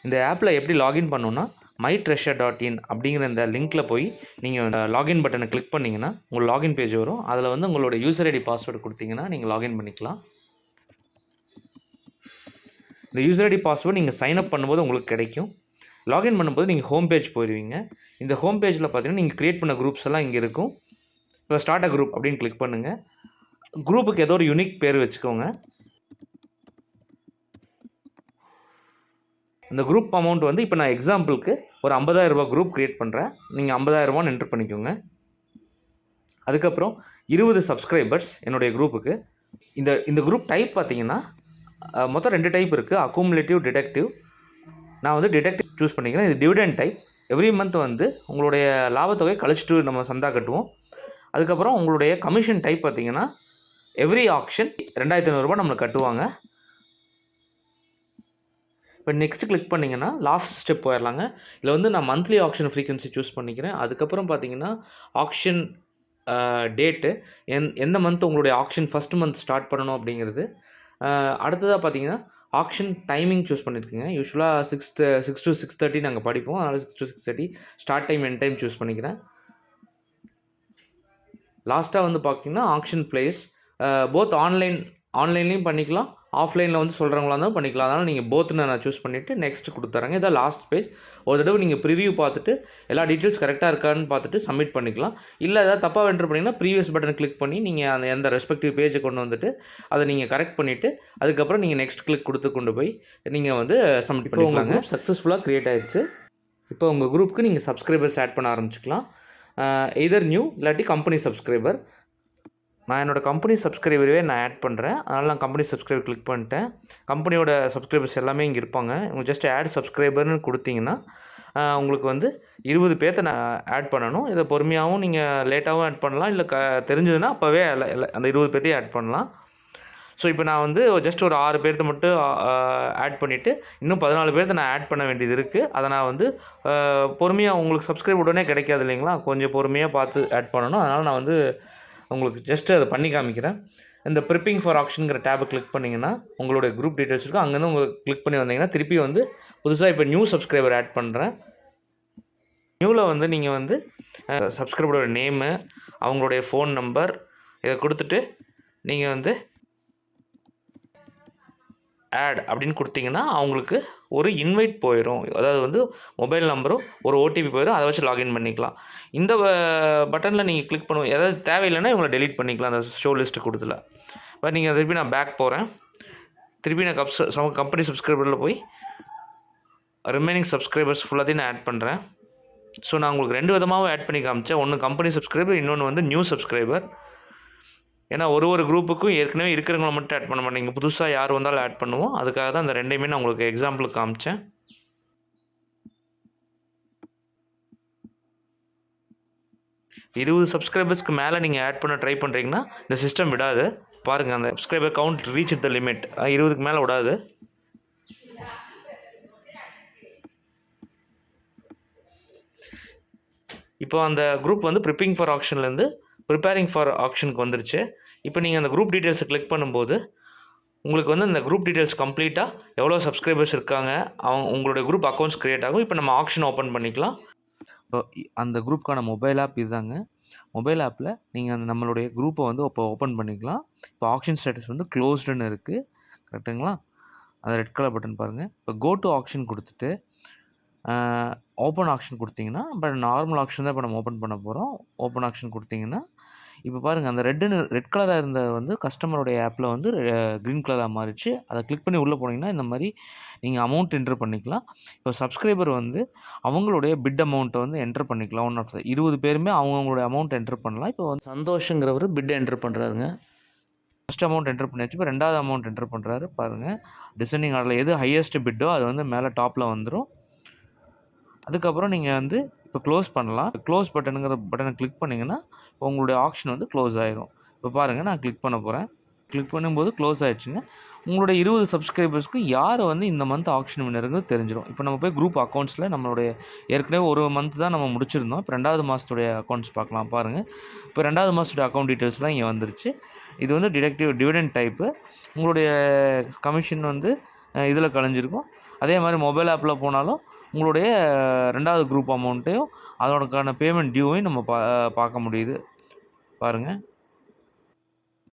இந்த ஆப்பில் எப்படி லாகின் பண்ணணுன்னா mytreasure.in அப்படிங்கிற இந்த லிங்க்கில் போய் நீங்கள் லாகின் பட்டனை கிளிக் பண்ணிங்கன்னா உங்களுக்கு லாகின் பேஜ் வரும். அதில் வந்து உங்களோட யூசர் ஐடி பாஸ்வேர்டு கொடுத்தீங்கன்னா நீங்கள் லாகின் பண்ணிக்கலாம். இந்த யூசர் ஐடி பாஸ்வேர்டு நீங்கள் சைன் அப் பண்ணும்போது உங்களுக்கு கிடைக்கும். லாகின் பண்ணும்போது நீங்கள் ஹோம் பேஜ் போயிடுவீங்க. இந்த ஹோம் பேஜில் பார்த்தீங்கன்னா நீங்கள் க்ரியேட் பண்ண குரூப்ஸ் எல்லாம் இங்கே இருக்கும். இப்போ ஸ்டார்ட் அ குரூப் அப்படின்னு கிளிக் பண்ணுங்கள். குரூப்புக்கு ஏதோ ஒரு யூனிக் பேர் வச்சுக்கோங்க. இந்த குரூப் அமௌண்ட் வந்து இப்போ நான் எக்ஸாம்பிளுக்கு ஒரு 50,000 ரூபா குரூப் க்ரியேட் பண்ணுறேன். நீங்கள் 50,000 ரூபான்னு என்ட்ரு பண்ணிக்கோங்க. அதுக்கப்புறம் 20 சப்ஸ்கிரைபர்ஸ் என்னுடைய குரூப்புக்கு. இந்த குரூப் டைப் பார்த்தீங்கன்னா மொத்தம் 2 டைப் இருக்குது, அக்குமுலேட்டிவ், டிடக்டிவ். நான் வந்து டிடக்டிவ் சூஸ் பண்ணிக்கிறேன். இது டிவிடெண்ட் டைப். எவ்ரி மந்த் வந்து உங்களுடைய லாபத்தொகை கழிச்சிட்டு நம்ம சந்தா கட்டுவோம். அதுக்கப்புறம் உங்களுடைய கமிஷன் டைப் பார்த்தீங்கன்னா எவ்ரி ஆக்ஷன் 2,500 ரூபா நம்மளுக்கு கட்டுவாங்க. இப்போ நெக்ஸ்ட் கிளிக் பண்ணிங்கன்னா லாஸ்ட் ஸ்டெப் போயிடலாங்க. இதில் வந்து நான் மந்த்லி ஆக்ஷன் ஃப்ரீக்வன்சி சூஸ் பண்ணிக்கிறேன். அதுக்கப்புறம் பார்த்தீங்கன்னா ஆக்ஷன் டேட்டு எந்த மந்த் உங்களுடைய ஆக்ஷன் ஃபஸ்ட் மந்த் ஸ்டார்ட் பண்ணணும் அப்படிங்கிறது. அடுத்ததாக பார்த்தீங்கன்னா ஆக்ஷன் டைமிங் சூஸ் பண்ணியிருக்கேங்க. யூஸ்வலாக 6 to 6:30 நாங்கள் படிப்போம். அதனால் 6 to 6:30 start time end time choose பண்ணிக்கிறேன். லாஸ்ட்டாக வந்து பார்த்தீங்கன்னா ஆக்ஷன் பிளேஸ் போத் ஆன்லைன்லேயும் பண்ணிக்கலாம், ஆஃப்லைனில் வந்து சொல்கிறவங்களா இருந்தாலும் பண்ணிக்கலாம். அதனால் நீங்கள் போத்துன்னு நான் சூஸ் பண்ணிவிட்டு நெக்ஸ்ட் கொடுத்துறேங்க. இதான் லாஸ்ட் பேஜ். ஒரு தடவை நீங்கள் ப்ரிவியூ பார்த்துட்டு எல்லா டீட்டெயில்ஸ் கரெக்டாக இருக்கான்னு பார்த்துட்டு சப்மிட் பண்ணிக்கலாம். இல்லை ஏதாவது தப்பாக என்ட்ரு பண்ணிங்கன்னா ப்ரீவியஸ் பட்டன் கிளிக் பண்ணி நீங்கள் அந்த எந்த ரெஸ்பெக்டிவ் பேஜை கொண்டு வந்துட்டு அதை நீங்கள் கரெக்ட் பண்ணிவிட்டு அதுக்கப்புறம் நீங்கள் நெக்ஸ்ட் கிளிக் கொடுத்து கொண்டு போய் நீங்கள் வந்து சப்மிட் பண்ணிக்கலாங்க. சக்ஸஸ்ஃபுல்லாக க்ரியேட் ஆயிடுச்சு. இப்போ உங்கள் குரூப்புக்கு நீங்கள் சப்ஸ்கிரைபர்ஸ் ஆட் பண்ண ஆரம்பிச்சிக்கலாம். எய்தர் நியூ இல்லாட்டி கம்பெனி சப்ஸ்கிரைபர். நான் என்னோடய கம்பெனி சப்ஸ்கிரைபரவே நான் ஆட் பண்ணுறேன். அதனால் நான் கம்பெனி சப்ஸ்கிரைபர் கிளிக் பண்ணிட்டேன். கம்பெனியோட சப்ஸ்கிரைபர்ஸ் எல்லாமே இங்கே இருப்பாங்க. உங்களுக்கு ஜஸ்ட் ஆட் சப்ஸ்கிரைபர்னு கொடுத்தீங்கன்னா உங்களுக்கு வந்து 20 பேர்த்த நான் ஆட் பண்ணணும். இதை பொறுமையாகவும் நீங்கள் லேட்டாகவும் ஆட் பண்ணலாம். இல்லை தெரிஞ்சதுன்னா அப்போவே அந்த 20 பேர்த்தையும் ஆட் பண்ணலாம். ஸோ இப்போ நான் வந்து ஜஸ்ட் ஒரு 6 பேர்த்த மட்டும் ஆட் பண்ணிவிட்டு இன்னும் 14 பேர்த்த நான் ஆட் பண்ண வேண்டியது இருக்குது. அதை நான் வந்து பொறுமையாக உங்களுக்கு சப்ஸ்கிரைப் உடனே கிடைக்காது இல்லைங்களா, கொஞ்சம் பொறுமையாக பார்த்து ஆட் பண்ணணும். அதனால் நான் வந்து உங்களுக்கு ஜஸ்ட்டு அதை பண்ணி காமிக்கிறேன். இந்த ப்ரிப்பிங் ஃபார் ஆக்ஷனுங்கிற டேபை கிளிக் பண்ணிங்கன்னா உங்களுடைய குரூப் டீட்டெயில்ஸ் இருக்கும். அங்கேருந்து உங்களுக்கு கிளிக் பண்ணி வந்தீங்கன்னா திருப்பி வந்து புதுசாக இப்போ நியூ சப்ஸ்கிரைபர் ஆட் பண்ணுறேன். நியூவில் வந்து நீங்கள் வந்து சப்ஸ்கிரைபரோட நேமு, அவங்களுடைய ஃபோன் நம்பர் இதை கொடுத்துட்டு நீங்கள் வந்து ஆட் அப்படின்னு கொடுத்தீங்கன்னா அவங்களுக்கு ஒரு இன்வைட் போயிடும். அதாவது வந்து மொபைல் நம்பரும் ஒரு ஓடிபி போயிடும். அதை வச்சு லாகின் பண்ணிக்கலாம். இந்த பட்டனில் நீங்கள் கிளிக் பண்ணுவோம். ஏதாவது தேவையில்லைன்னா இவங்களை டெலீட் பண்ணிக்கலாம் அந்த ஷோ லிஸ்ட்டு கொடுத்துல. பட் நீங்கள் திருப்பி நான் பேக் போகிறேன். திருப்பி நான் கம்பெனி சப்ஸ்கிரைபரில் போய் ரிமைனிங் சப்ஸ்கிரைபர்ஸ் ஃபுல்லாத்தையும் நான் ஆட் பண்ணுறேன். ஸோ நான் உங்களுக்கு 2 விதமாகவும் ஆட் பண்ணி காமிச்சேன். ஒன்று கம்பெனி சப்ஸ்கிரைபர், இன்னொன்று வந்து நியூ சப்ஸ்கிரைபர். ஏன்னா ஒரு குரூப்புக்கும் ஏற்கனவே இருக்கிறவங்கள மட்டும் ஆட் பண்ண மாட்டேங்க, புதுசாக யார் வந்தாலும் ஆட் பண்ணுவோம். அதுக்காக தான் அந்த 2யுமே நான் உங்களுக்கு எக்ஸாம்பிளுக்கு காமிச்சேன். இருபது சப்ஸ்கிரைபர்ஸ்க்கு மேலே நீங்கள் ஆட் பண்ண ட்ரை பண்ணுறீங்கன்னா இந்த சிஸ்டம் விடாது. பாருங்கள், அந்த subscriber count reach the limit 20க்கு மேலே விடாது. இப்போ அந்த குரூப் வந்து ப்ரிப்பிங் ஃபார் ஆக்ஷன்லேருந்து ப்ரிப்பேரிங் ஃபார் ஆக்ஷனுக்கு வந்துருச்சு. இப்போ நீங்கள் அந்த குரூப் டீட்டெயில்ஸை கிளிக் பண்ணும்போது உங்களுக்கு வந்து அந்த குரூப் டீட்டெயில்ஸ் கம்ப்ளீட்டாக எவ்வளோ சப்ஸ்கிரைபர்ஸ் இருக்காங்க, உங்களுடைய குரூப் அக்கௌண்ட்ஸ் க்ரியேட் ஆகும். இப்போ நம்ம ஆக்ஷன் ஓப்பன் பண்ணிக்கலாம். இப்போ அந்த குரூப்புக்கான மொபைல் ஆப் இதுதாங்க. மொபைல் ஆப்பில் நீங்கள் நம்மளுடைய குரூப்பை வந்து இப்போ ஓப்பன் பண்ணிக்கலாம். இப்போ ஆக்ஷன் ஸ்டேட்டஸ் வந்து க்ளோஸ்டுன்னு இருக்குது, கரெக்டுங்களா? அந்த ரெட் கலர் பட்டன் பாருங்கள். இப்போ கோ டு ஆக்ஷன் கொடுத்துட்டு ஓப்பன் ஆக்ஷன் கொடுத்தீங்கன்னா, இப்போ நார்மல் ஆக்ஷன் தான் இப்போ நம்ம ஓப்பன் பண்ண போகிறோம். ஓப்பன் ஆக்ஷன் கொடுத்தீங்கன்னா இப்போ பாருங்கள், அந்த ரெட் கலராக இருந்த வந்து கஸ்டமருடைய ஆப்பில் வந்து க்ரீன் கலராக மாறிச்சு. அதை கிளிக் பண்ணி உள்ளே போனீங்கன்னா இந்த மாதிரி நீங்கள் அமௌண்ட் என்ட்ரு பண்ணிக்கலாம். இப்போ சப்ஸ்கிரைபர் வந்து அவங்களுடைய பிட் அமௌண்ட்டை வந்து என்ட்ரு பண்ணிக்கலாம். 20 பேருமே அவங்களுடைய அமௌண்ட் என்ட்ரு பண்ணலாம். இப்போ வந்து சந்தோஷங்கிறவர் பிட் என்ட்ரு பண்ணுறாருங்க. ஃபஸ்ட் அமௌண்ட் என்ட்ரு பண்ணியாச்சு. இப்போ 2வது அமௌண்ட் என்ட்ரு பண்ணுறாரு. பாருங்கள், டிசெண்டிங் ஆர்டரில் எது ஹையஸ்ட் பிட்டோ அது வந்து மேலே டாப்பில் வந்துடும். அதுக்கப்புறம் நீங்கள் வந்து இப்போ க்ளோஸ் பண்ணலாம். க்ளோஸ் பட்டனை கிளிக் பண்ணிங்கன்னா உங்களுடைய ஆக்ஷன் வந்து க்ளோஸ் ஆயிரும். இப்போ பாருங்கள், நான் கிளிக் பண்ண போகிறேன். கிளிக் பண்ணும்போது க்ளோஸ் ஆகிடுச்சுங்க. உங்களுடைய 20 சப்ஸ்கிரைபர்ஸ்க்கும் யார் வந்து இந்த மந்த் ஆக்ஷன் வின்னருங்கிறது தெரிஞ்சிடும். இப்போ நம்ம போய் குரூப் அக்கௌண்ட்ஸில் நம்மளுடைய ஏற்கனவே ஒரு மந்த் தான் நம்ம முடிச்சிருந்தோம். இப்போ 2வது மாதத்துடைய அக்கௌண்ட்ஸ் பார்க்கலாம். பாருங்கள், இப்போ 2வது மாதத்துடைய அக்கௌண்ட் டீட்டெயில்ஸ் தான் இங்கே வந்துருச்சு. இது வந்து டிடென்ட் டைப்பு. உங்களுடைய கமிஷன் வந்து இதில் கலைஞ்சிருக்கும். அதே மாதிரி மொபைல் ஆப்பில் போனாலும் உங்களுடைய 2வது குரூப் அமௌண்ட்டையும் அதோடக்கான பேமெண்ட் டியூவையும் நம்ம பார்க்க முடியுது பாருங்கள்.